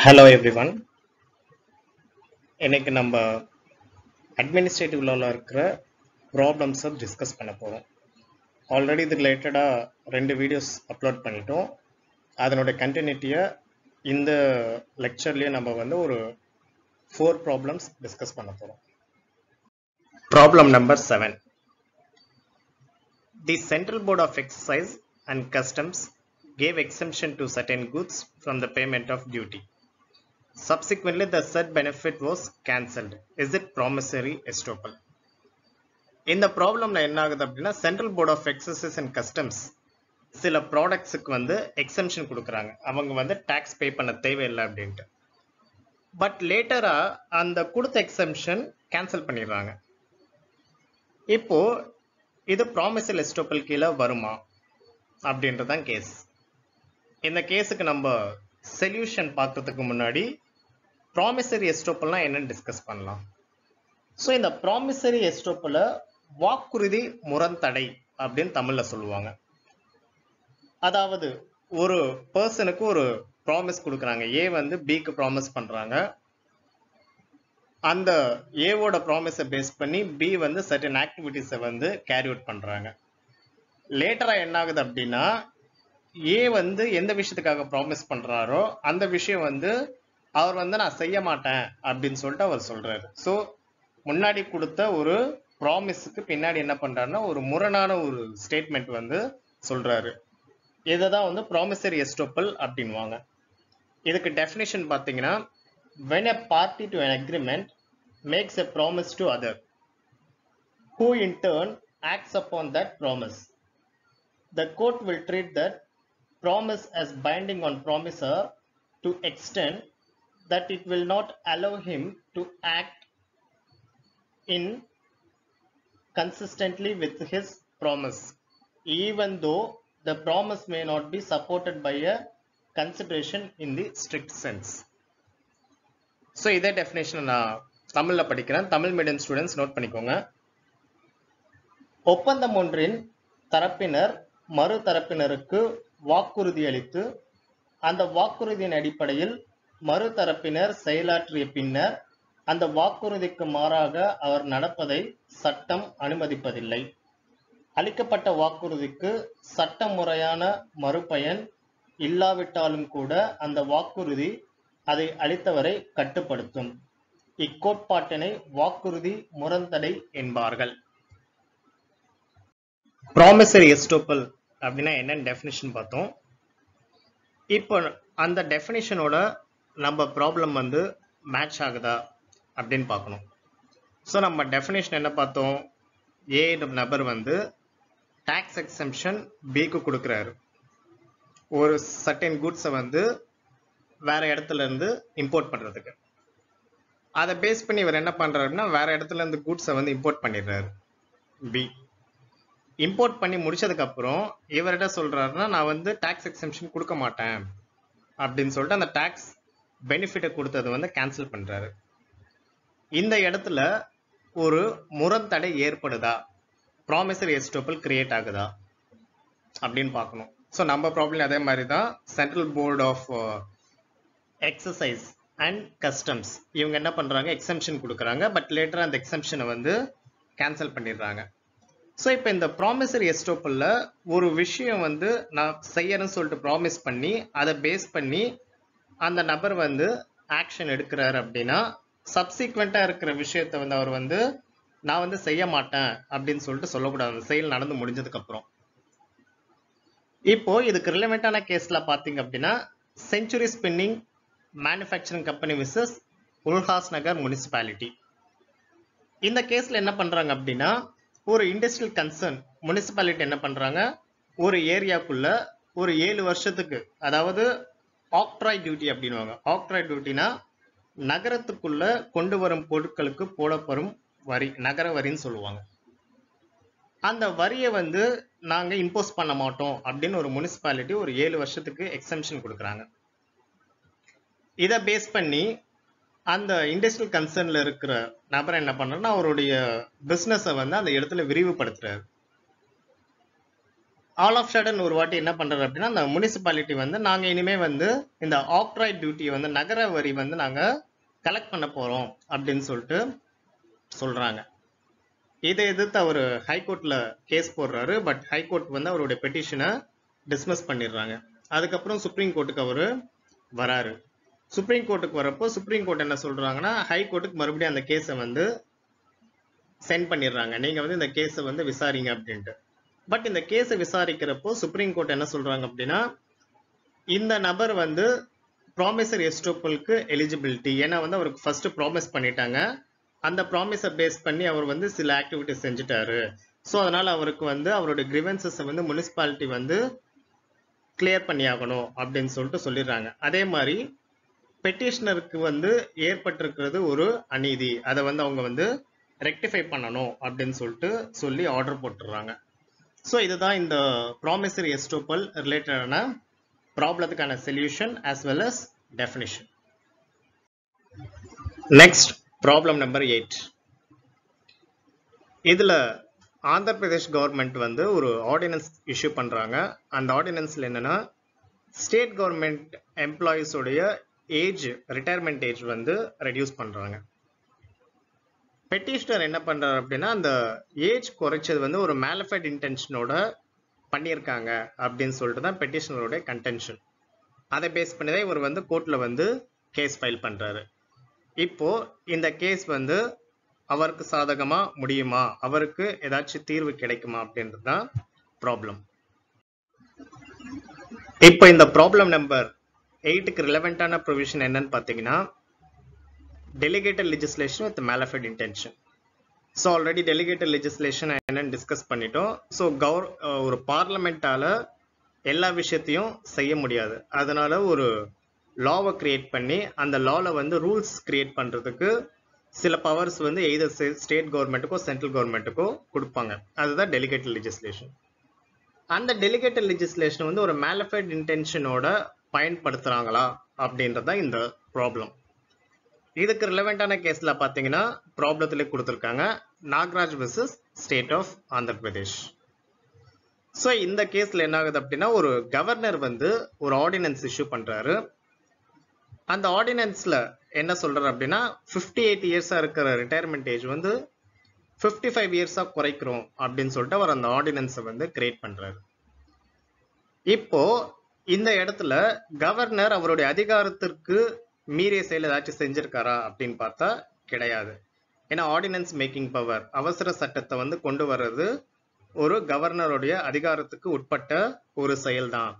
Hello everyone. இன்னைக்கு நம்ம administrative லால இருக்கிற ப்ராப்ளம்ஸை டிஸ்கஸ் பண்ண போகிறோம். ஆல்ரெடி இது ரிலேட்டடாக 2 வீடியோஸ் அப்லோட் பண்ணிட்டோம். அதனோட கண்டினியூட்டியை இந்த லெக்சர்லேயே நம்ம ஒரு 4 ப்ராப்ளம்ஸ் டிஸ்கஸ் பண்ண போகிறோம். Problem number 7. The Central Board of Excise and Customs gave exemption to certain goods from the payment of duty. Subsequently, the said benefit was cancelled. Is it promissory estoppel? இந்த ப்ராப்ளம்ல என்ன ஆகுது அப்படின்னா, central board of excise and customs சில ப்ராடக்ட்ஸுக்கு exemption கொடுக்குறாங்க. அவங்க tax பே பண்ண தேவையில்லை அப்படின்ட்டு. பட் லேட்டரா அந்த கொடுத்த எக்ஸம்ஷன் கேன்சல் பண்ணிடுறாங்க. இப்போ இது ப்ராமிசரி எஸ்டோப்பல் கீழே வருமா அப்படின்றதான் கேஸ். இந்த கேஸுக்கு நம்ம சொல்யூஷன் பார்க்கறதுக்கு முன்னாடி ப்ராமிசரி எஸ்டோப்பல்னா என்னன்னு டிஸ்கஸ் பண்ணலாம். ஸோ இந்த ப்ராமிசரி எஸ்டோப்பலை வாக்குறுதி முரண்தடை அப்படின்னு தமிழ்ல சொல்லுவாங்க. அதாவது ஒரு பர்சனுக்கு ஒரு ப்ராமிஸ் கொடுக்குறாங்க. ஏ பிக்கு ப்ராமிஸ் பண்றாங்க. அந்த ஏவோட ப்ராமிஸை பேஸ் பண்ணி பி சர்டன் ஆக்டிவிட்டிஸை கேரி அவுட் பண்றாங்க. லேட்டரா என்ன ஆகுது அப்படின்னா, ஏ எந்த விஷயத்துக்காக ப்ராமிஸ் பண்றாரோ அந்த விஷயம் அவர் நான் செய்ய மாட்டேன் அப்படின்னு சொல்லிட்டு அவர் சொல்றாரு. ஸோ முன்னாடி கொடுத்த ஒரு ப்ராமிஸுக்கு பின்னாடி என்ன பண்றாருன்னா ஒரு முரணான ஒரு ஸ்டேட்மெண்ட் சொல்றாரு. இதுதான் ப்ராமிசரி எஸ்டோப்பல் அப்படின்வாங்க. இதுக்கு டெஃபினிஷன் பார்த்தீங்கன்னா, when a party to an agreement makes a promise to other who in turn acts upon that promise, the court will treat that promise as binding on promisor to extent that it will not allow him to act in consistently with his promise, even though the promise may not be supported by a consideration in the strict sense. So இதே definition நான் தமிழ்ல படிக்கிறேன். Tamil medium students note பண்ணிக்கோங்க. ஒப்பந்தம் ஒன்றின் தரப்பினர் மறு தரப்பினருக்கு வாக்குறுதி அளித்து அந்த வாக்குறுதியின் அடிப்படையில் மறு தரப்பினர் செயலாற்றிய பின்னர் அந்த வாக்குறுதிக்கு மாறாக அவர் நடப்பதை சட்டம் அனுமதிப்பதில்லை. அளிக்கப்பட்ட வாக்குறுதிக்கு சட்ட முறையான மறுபயன் இல்லாவிட்டாலும் கூட அந்த வாக்குறுதி அதை அளித்தவரை கட்டுப்படுத்தும். இக்கோட்பாட்டினை வாக்குறுதி முரண்தடை என்பார்கள். ப்ராமிசரி எஸ்டோப்பல் அப்படின்னா என்னன்னு டெஃபினிஷன் பார்த்தோம். இப்போ அந்த டெஃபினிஷனோட நம்ம ப்ராப்ளம் மேட்ச் ஆகுதா அப்படின்னு பார்க்கணும். ஸோ நம்ம டெஃபினேஷன் என்ன பார்த்தோம்? ஏ நபர் டாக்ஸ் எக்ஸம்ஷன் பிக்கு கொடுக்குறாரு. ஒரு சர்டன் குட்ஸை வேற இடத்துல இருந்து இம்போர்ட் பண்றதுக்கு. அதை பேஸ் பண்ணி இவர் என்ன பண்றாருன்னா வேற இடத்துல இருந்து குட்ஸை இம்போர்ட் பண்ணிடுறாரு. பி இம்போர்ட் பண்ணி முடிச்சதுக்கு அப்புறம் இவர்கிட்ட சொல்றாருன்னா, நான் டாக்ஸ் எக்ஸம்ஷன் கொடுக்க மாட்டேன் அப்படின்னு சொல்லிட்டு அந்த டாக்ஸ் பெனிஃபிட்டை கொடுத்தது கேன்சல் பண்றாரு. இந்த இடத்துல ஒரு முரண்தடை ஏற்படுதா, ப்ராமிசரி எஸ்டோப்பல் கிரியேட் ஆகுதா அப்படின்னு பார்க்கணும். ஸோ நம்ம ப்ராப்ளம் அதே மாதிரி தான். Central board of excise and customs இவங்க என்ன பண்றாங்க, எக்ஸம்ஷன் கொடுக்குறாங்க. பட் லேட்டர் அந்த எக்ஸம்ஷனை கேன்சல் பண்ணிடுறாங்க. ஸோ இப்போ இந்த ப்ராமிசரி எஸ்டோப்பல்ல ஒரு விஷயம் நான் செய்யறேன்னு சொல்லிட்டு ப்ராமிஸ் பண்ணி அதை பேஸ் பண்ணி அந்த நபர் ஆக்ஷன் எடுக்கிறாரு அப்படின்னா, சப்சீக்வெண்டா இருக்கிற விஷயத்தை அவர் நான் செய்ய மாட்டேன் அப்படின்னு சொல்லிட்டு சொல்லக்கூடாது. அந்த செயல் நடந்து முடிஞ்சதுக்கு அப்புறம். இப்போ இதுக்கு ரிலவெண்டான கேஸ்ல பாத்தீங்க அப்படின்னா, century spinning manufacturing company versus Ulhasnagar municipality. இந்த கேஸ்ல என்ன பண்றாங்க அப்படின்னா, ஒரு இண்டஸ்ட்ரியல் கன்சர்ன் முனிசிபாலிட்டி என்ன பண்றாங்க, ஒரு ஏரியாக்குள்ள ஒரு 7 வருஷத்துக்கு, அதாவது ஆக்ட்ராய் டியூட்டி அப்படின்வாங்க. ஆக்ட்ராய் டியூட்டினா நகரத்துக்குள்ள கொண்டு வரும் பொருட்களுக்கு போடப்படும் வரி, நகர வரின்னு சொல்லுவாங்க. அந்த வரியை நாங்க இம்போஸ் பண்ண மாட்டோம் அப்படின்னு ஒரு முனிசிபாலிட்டி ஒரு 7 வருஷத்துக்கு எக்ஸம்ஷன் கொடுக்குறாங்க. இதை பேஸ் பண்ணி அந்த இண்டஸ்ட்ரியல் கன்சர்ன்ல இருக்கிற நபர் என்ன பண்றாருன்னா, அவருடைய பிசினஸை அந்த இடத்துல விரிவுபடுத்துறாரு. ஆல் ஆஃப் சடன் ஒரு வாட்டி என்ன பண்றாரு அப்படின்னா அந்த முனிசிபாலிட்டி வந்து நாங்க இனிமே வந்து இந்த ஆக்ட்ராய்ட் டியூட்டி வந்து நகர வரி வந்து நாங்க கலெக்ட் பண்ண போறோம் அப்படின்னு சொல்லிட்டு சொல்றாங்க. இதை எதிர்த்து அவர் ஹைகோர்ட்ல கேஸ் போடுறாரு. பட் ஹைகோர்ட் வந்து அவருடைய பெட்டிஷனை டிஸ்மிஸ் பண்ணிடுறாங்க. அதுக்கப்புறம் சுப்ரீம் கோர்ட்டுக்கு அவரு வராரு. சுப்ரீம் கோர்ட்டுக்கு வரப்போ சுப்ரீம் கோர்ட் என்ன சொல்றாங்கன்னா ஹைகோர்ட்டுக்கு மறுபடியும் அந்த கேஸை வந்து சென்ட் பண்ணிடுறாங்க. நீங்க வந்து இந்த கேஸை வந்து விசாரிங்க அப்படின்ட்டு. பட் இந்த கேஸை விசாரிக்கிறப்போ சுப்ரீம் கோர்ட் என்ன சொல்றாங்க அப்படின்னா இந்த நபர் வந்து ப்ராமிசரி எஸ்டோப்பலுக்கு எலிஜிபிலிட்டி, ஏன்னா வந்து அவருக்கு ஃபர்ஸ்ட் ப்ராமிஸ் பண்ணிட்டாங்க. அந்த ப்ராமிஸை பேஸ் பண்ணி அவர் வந்து சில ஆக்டிவிட்டிஸ் செஞ்சுட்டாரு. ஸோ அதனால அவருக்கு வந்து அவருடைய கிரிவன்சஸை வந்து முனிசிபாலிட்டி வந்து கிளியர் பண்ணி ஆகணும் அப்படின்னு சொல்லிட்டு சொல்லிடுறாங்க. அதே மாதிரி பெட்டிஷனருக்கு வந்து ஏற்பட்டிருக்கிறது ஒரு அநீதி, அதை வந்து அவங்க வந்து ரெக்டிஃபை பண்ணணும் அப்படின்னு சொல்லிட்டு சொல்லி ஆர்டர் போட்டுடுறாங்க. ஸோ இதுதான் இந்த ப்ராமிசரி எஸ்டோப்பல் ரிலேட்டடான ப்ராப்ளத்துக்கான solution as well as definition. Next problem number 8. இதுல ஆந்திர பிரதேஷ் கவர்மெண்ட் வந்து ஒரு ஆர்டினன்ஸ் இஷ்யூ பண்றாங்க. அந்த ஆர்டினன்ஸ்ல என்னன்னா ஸ்டேட் கவர்மெண்ட் எம்ப்ளாயிஸோடைய ஏஜ், ரிட்டையர்மெண்ட் ஏஜ் வந்து ரெடியூஸ் பண்றாங்க. பெட்டிஷனர் என்ன பண்றாரு அப்படின்னா அந்த ஏஜ் குறைச்சது வந்து ஒரு மேலிஃபைட் இன்டென்ஷனோட பண்ணியிருக்காங்க அப்படின்னு சொல்லிட்டு தான் பெட்டிஷனரோட கன்டென்ஷன். அதை பேஸ் பண்ணி தான் இவர் வந்து கோர்ட்ல வந்து கேஸ் ஃபைல் பண்றாரு. இப்போ இந்த கேஸ் வந்து அவருக்கு சாதகமா முடியுமா, அவருக்கு ஏதாச்சும் தீர்வு கிடைக்குமா அப்படின்றது தான் ப்ராப்ளம். இப்போ இந்த ப்ராப்ளம் நம்பர் 8க்கு ரிலவெண்டான ப்ரொவிஷன் என்னன்னு பார்த்தீங்கன்னா delegated legislation with malified intention. So already delegated legislation என்னன்னு டிஸ்கஸ் பண்ணிட்டோம். ஸோ ஒரு பார்லமெண்டால எல்லா விஷயத்தையும் செய்ய முடியாது. அதனால ஒரு லாவை கிரியேட் பண்ணி அந்த லால வந்து ரூல்ஸ் கிரியேட் பண்றதுக்கு சில பவர்ஸ் வந்து எய்தர் ஸ்டேட் கவர்மெண்ட்டுக்கோ சென்ட்ரல் கவர்மெண்ட்டுக்கோ கொடுப்பாங்க. அதுதான் டெலிகேட்டட் லெஜிஸ்லேஷன். அந்த டெலிகேட்டட் லெஜிஸ்லேஷன் வந்து ஒரு மேலிஃபைட் இன்டென்ஷனோட பயன்படுத்துறாங்களா அப்படின்றதான் இந்த ப்ராப்ளம். இதுக்கு ரிலவெண்டான கேஸ்ல பாத்தீங்கன்னா ப்ராப்ளத்திலே கொடுத்துருக்காங்க, Nagaraj versus state of Andhra Pradesh. So இந்த கேஸ்ல என்ன ஆகுது அப்படின்னா ஒரு கவர்னர் வந்து ஒரு ஆர்டினன்ஸ் இஷ்யூ பண்றாரு. அந்த ஆர்டினன்ஸ்ல என்ன சொல்றாரு அப்படின்னா 58 இயர்ஸா இருக்கிற ரிட்டையர்மெண்ட் ஏஜ் வந்து 55 இயர்ஸா குறைக்கிறோம் அப்படின்னு சொல்லிட்டு அவர் அந்த ஆர்டினன்ஸை வந்து கிரியேட் பண்றாரு. இப்போ இந்த இடத்துல கவர்னர் அவருடைய அதிகாரத்திற்கு மீறிய செயல் ஏதாச்சும் செஞ்சிருக்காரா அப்படின்னு பார்த்தா கிடையாது. ஏன்னா ஆர்டினன்ஸ் மேக்கிங் பவர், அவசர சட்டத்தை வந்து கொண்டு வர்றது ஒரு கவர்னருடைய அதிகாரத்துக்கு உட்பட்ட ஒரு செயல் தான்.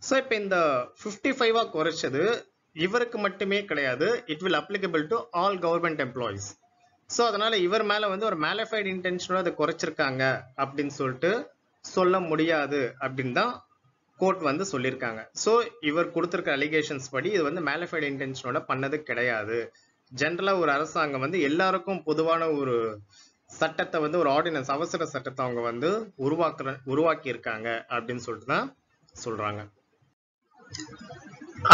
ஸோ இப்போ இந்த 55 குறைச்சது இவருக்கு மட்டுமே கிடையாது, it will applicable to all government employees. So அதனால இவர் மேல வந்து ஒரு மேலிஃபைட் இன்டென்ஷனோட அதை குறைச்சிருக்காங்க அப்படின்னு சொல்லிட்டு சொல்ல முடியாது அப்படின்னு தான் கோர்ட் வந்து சொல்லியிருக்காங்க. ஸோ இவர் கொடுத்திருக்க அலிகேஷன்ஸ் படி இது வந்து மேலிஃபைட் இன்டென்ஷனோட பண்ணது கிடையாது. ஜென்ரலா ஒரு அரசாங்கம் வந்து எல்லாருக்கும் பொதுவான ஒரு சட்டத்தை வந்து ஒரு ஆர்டினன்ஸ், அவசர சட்டத்தை அவங்க வந்து உருவாக்கி இருக்காங்க அப்படின்னு சொல்லிட்டு தான் சொல்றாங்க.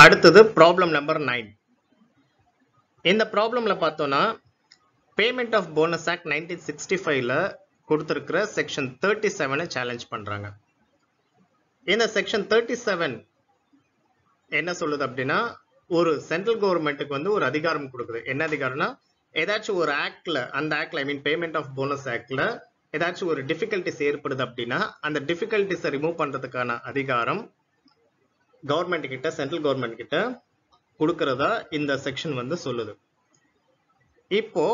அடுத்தது ப்ராப்ளம் நம்பர் 9. இந்த ப்ராப்ளம்ல பார்த்தோம்னா பேமெண்ட் ஆஃப் போனஸ் ஆக்ட் 1965ல கொடுத்திருக்கிற செக்ஷன் 37 சேலஞ்ச் பண்றாங்க. இந்த செக்ஷன் 37 என்ன சொல்லுது அப்படின்னா ஒரு சென்ட்ரல் கவர்மெண்ட்டுக்கு வந்து ஒரு அதிகாரம் கொடுக்குது. என்ன அதிகாரம்னா ஏதாச்சும் ஒரு ஆக்ட்ல, அந்த ஆக்ட்ல ஐ மீன் பேமெண்ட் ஆஃப் போனஸ் ஆக்ட்ல ஏதாச்சும் ஒரு டிஃபிகல்டிஸ் ஏற்படுது அப்படின்னா அந்த டிஃபிகல்டிஸை ரிமூவ் பண்றதுக்கான அதிகாரம் கவர்மெண்ட் கிட்ட, சென்ட்ரல் கவர்மெண்ட் கிட்ட கொடுக்கறதா இந்த செக்ஷன் வந்து சொல்லுது. இப்போ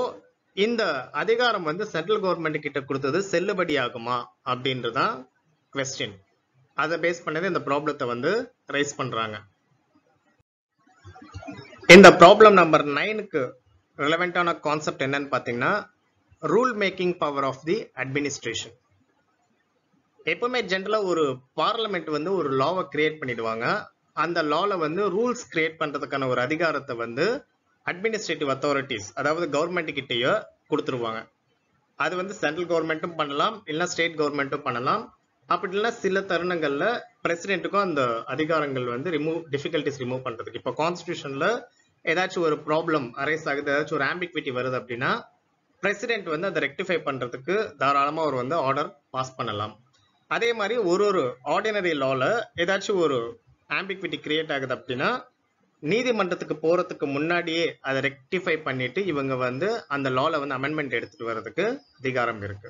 இந்த அதிகாரம் வந்து சென்ட்ரல் கவர்மெண்ட் கிட்ட கொடுத்தது செல்லுபடி ஆகுமா அப்படின்றதான் குவெஸ்டின். அதை பேஸ் பண்ணது இந்த ப்ராப்ளத்தை வந்து ரைஸ் பண்றாங்க. இந்த ப்ராப்ளம் நம்பர் 9க்கு ரிலவெண்டான கான்செப்ட் என்னன்னு பாத்தீங்கன்னா rule making power of the administration. எப்பவுமே ஜென்ரலா ஒரு பார்லிமெண்ட் வந்து ஒரு லாவை கிரியேட் பண்ணிடுவாங்க. அந்த லால வந்து ரூல்ஸ் கிரியேட் பண்றதுக்கான ஒரு அதிகாரத்தை வந்து அட்மினிஸ்ட்ரேட்டிவ் அத்தாரிட்டிஸ், அதாவது கவர்மெண்ட் கிட்டேயோ கொடுத்துருவாங்க. அது வந்து சென்ட்ரல் கவர்மெண்ட்டும் பண்ணலாம், இல்லைன்னா ஸ்டேட் கவர்மெண்ட்டும் பண்ணலாம். அப்படி இல்லைன்னா சில தருணங்கள்ல பிரசிடென்ட்டுக்கும் அந்த அதிகாரங்கள் வந்து டிஃபிகல்டிஸ் ரிமூவ் பண்றதுக்கு. இப்போ கான்ஸ்டிடியூஷன்ல ஏதாச்சும் ஒரு ப்ராப்ளம் அரைஸ் ஆகுது, ஏதாச்சும் ஒரு ஆம்பிக்விட்டி வருது அப்படின்னா பிரசிடென்ட் வந்து அதை ரெக்டிஃபை பண்றதுக்கு தாராளமா அவர் வந்து ஆர்டர் பாஸ் பண்ணலாம். அதே மாதிரி ஒரு ஆர்டினரி லால ஏதாச்சும் ஒரு ஆம்பிக்விட்டி கிரியேட் ஆகுது அப்படின்னா நீதிமன்றத்துக்கு போறதுக்கு முன்னாடியே அதை ரெக்டிஃபை பண்ணிட்டு இவங்க வந்து அந்த லால வந்து அமெண்ட்மெண்ட் எடுத்துட்டு வர்றதுக்கு அதிகாரம் இருக்கு.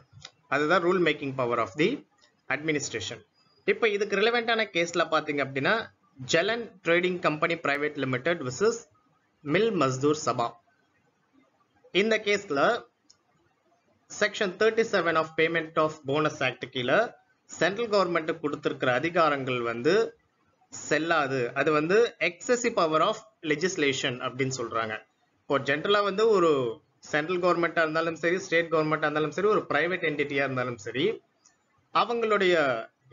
அதுதான் rule making power of the administration. இப்போ இதுக்கு ரிலவெண்டான கேஸ்ல பாத்தீங்க அப்படின்னா Jalan trading company private limited versus mill Mazdoor Sabha. இந்த கேஸ்ல section 37 of payment of bonus act கீழே சென்ட்ரல் கவர்மெண்ட் கொடுத்திருக்கிற அதிகாரங்கள் வந்து செல்லாது. அது வந்து எக்ஸசிவ் பவர் ஆஃப் லெஜிஸ்லேஷன் அப்படின்னு சொல்றாங்க. இப்போ ஜென்ரலா வந்து ஒரு சென்ட்ரல் கவர்மெண்டா இருந்தாலும் சரி, ஸ்டேட் கவர்மெண்டா இருந்தாலும் சரி, ஒரு பிரைவேட் என்டிட்டியா இருந்தாலும் சரி, அவங்களுடைய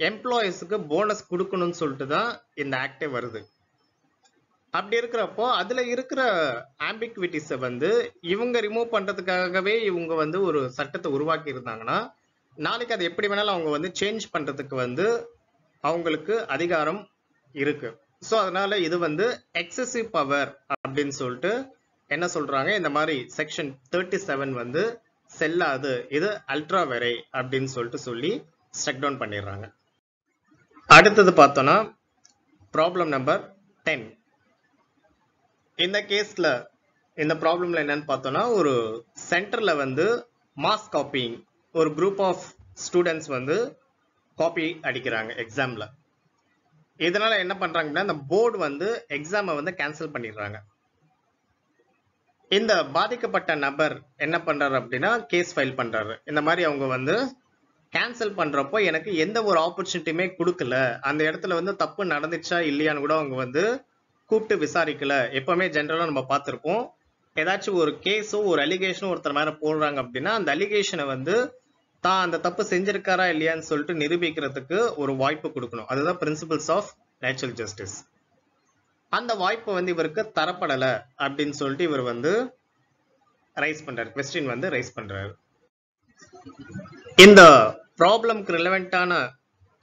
எம்ப்ளாயிஸ்க்கு போனஸ் கொடுக்கணும்னு சொல்லிட்டு தான் இந்த ஆக்டே வருது. அப்படி இருக்கிறப்போ அதுல இருக்கிற ஆம்பிக்விட்டிஸை வந்து இவங்க ரிமூவ் பண்றதுக்காகவே இவங்க வந்து ஒரு சட்டத்தை உருவாக்கி இருந்தாங்கன்னா நாளைக்கு அதை எப்படி வேணாலும் அவங்க வந்து சேஞ்ச் பண்றதுக்கு வந்து அவங்களுக்கு அதிகாரம் இருக்கு. ஸோ அதனால இது வந்து எக்ஸசிவ் பவர் அப்படின்னு சொல்லிட்டு என்ன சொல்றாங்க, இந்த மாதிரி செக்ஷன் 37 வந்து செல்லாது, இது அல்ட்ரா வெரை அப்படின்னு சொல்லிட்டு சொல்லி ஸ்ட்ரக் டவுன் பண்ணிடுறாங்க. அடுத்தது பார்த்தோம்னா ப்ராப்ளம் நம்பர் 10. இந்த கேஸ்ல இந்த ப்ராப்ளம்ல என்னன்னு பார்த்தோம்னா ஒரு சென்டர்ல வந்து மாஸ் காப்பிங், ஒரு குரூப் ஆஃப் ஸ்டூடெண்ட்ஸ் வந்து காப்பி அடிக்கிறாங்க எக்ஸாம்ல. இதனால என்ன பண்றாங்கன்னா இந்த போர்டு வந்து எக்ஸாமை வந்து கேன்சல் பண்ணிடுறாங்க. இந்த பாதிக்கப்பட்ட நபர் என்ன பண்றாரு அப்படின்னா கேஸ் ஃபைல் பண்றாரு. இந்த மாதிரி அவங்க வந்து கேன்சல் பண்றப்போ எனக்கு எந்த ஒரு ஆப்பர்ச்சுனிட்டியுமே கொடுக்கல, அந்த இடத்துல வந்து தப்பு நடந்துச்சா இல்லையான்னு கூட அவங்க வந்து கூப்பிட்டு விசாரிக்கல. எப்பவுமே ஜென்ரலா நம்ம பார்த்திருப்போம், ஏதாச்சும் ஒரு கேஸோ ஒரு அலிகேஷனோ ஒருத்தர் மேல போடுறாங்க அப்படின்னா அந்த அலிகேஷனை வந்து தான் அந்த தப்பு செஞ்சிருக்காரா இல்லையான்னு சொல்லிட்டு நிரூபிக்கிறதுக்கு ஒரு வாய்ப்பு கொடுக்கணும். அதுதான் பிரின்சிபல்ஸ் ஆஃப் நேச்சுரல் ஜஸ்டிஸ். அந்த வாய்ப்பு வந்து இவருக்கு தரப்படல அப்படின்னு சொல்லிட்டு இவர் வந்து ரைஸ் பண்றாரு, கொஸ்டின் வந்து ரைஸ் பண்றாரு. இந்த ப்ராப்ளம்க்கு ரிலவெண்டான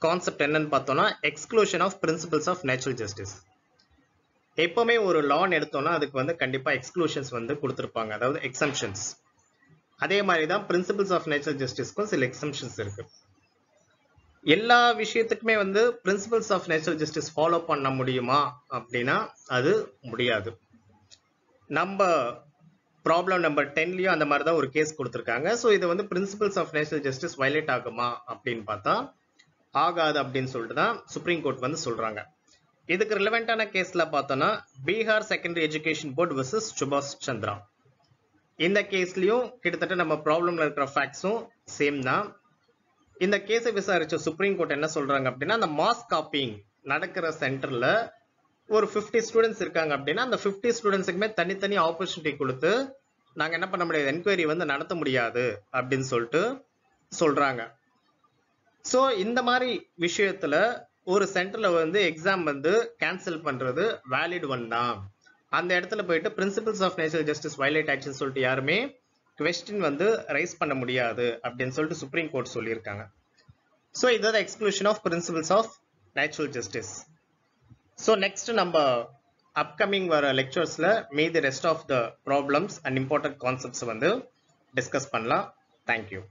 கான்செப்ட் என்னன்னு பார்த்தோம்னா exclusion of principles of natural justice. எப்பவுமே ஒரு லான் எடுத்தோம்னா அதுக்கு வந்து கண்டிப்பா எக்ஸ்க்ளூஷன்ஸ் வந்து கொடுத்திருப்பாங்க, அதாவது எக்ஸம்ஷன்ஸ். அதே மாதிரி தான் பிரின்சிபல்ஸ் ஆஃப் நேச்சுரல் ஜஸ்டிஸ்க்கும் சில எக்ஸம்ஷன்ஸ் இருக்கு. எல்லா விஷயத்துக்குமே வந்து principles of natural justice follow பண்ண முடியுமா அப்படின்னா அது முடியாது. நம்ம ப்ராப்ளம் நம்பர் 10லயும் அந்த மாதிரி தான் ஒரு கேஸ் கொடுத்துருக்காங்க. ஸோ இது வந்து principles of natural justice violate ஆகுமா அப்படின்னு பார்த்தா ஆகாது அப்படின்னு சொல்லிட்டு தான் சுப்ரீம் கோர்ட் வந்து சொல்றாங்க. இதுக்கு ரிலவெண்டான கேஸ்ல பார்த்தோம்னா Bihar secondary education board versus சுபாஷ் சந்திரா. இந்த கேஸ்லயும் கிட்டத்தட்ட நம்ம ப்ராப்ளம்ல இருக்கிற ஃபேக்ட்ஸும் சேம் தான். இந்த கேஸை விசாரிச்ச சுப்ரீம் கோர்ட் என்ன சொல்றாங்க அப்படின்னா அந்த மாஸ் காப்பிங் நடக்கிற சென்டர்ல ஒரு 50 ஸ்டூடெண்ட்ஸ் இருக்காங்க அப்படின்னா அந்த 50 ஸ்டூடெண்ட்ஸுக்குமே தனித்தனி ஆப்பர்ச்சுனிட்டி கொடுத்து நாங்க என்ன பண்ண முடியாது, என்கொயரி வந்து நடத்த முடியாது அப்படின்னு சொல்லிட்டு சொல்றாங்க. ஸோ இந்த மாதிரி விஷயத்துல ஒரு சென்டர்ல வந்து எக்ஸாம் வந்து கேன்சல் பண்றது வேலிட் ஒன் தான். அந்த இடத்துல போயிட்டு principles of natural justice violate ஆக்ஷன் சொல்லிட்டு யாருமே கொஸ்டின் வந்து ரைஸ் பண்ண முடியாது அப்படின்னு சொல்லிட்டு சுப்ரீம் கோர்ட் சொல்லியிருக்காங்க. ஸோ இதுதான் exclusion of principles of natural justice. So next நம்ம அப்கமிங் வர லெக்சர்ஸ்ல மீதி rest of the problems and important concepts வந்து டிஸ்கஸ் பண்ணலாம். தேங்க்யூ.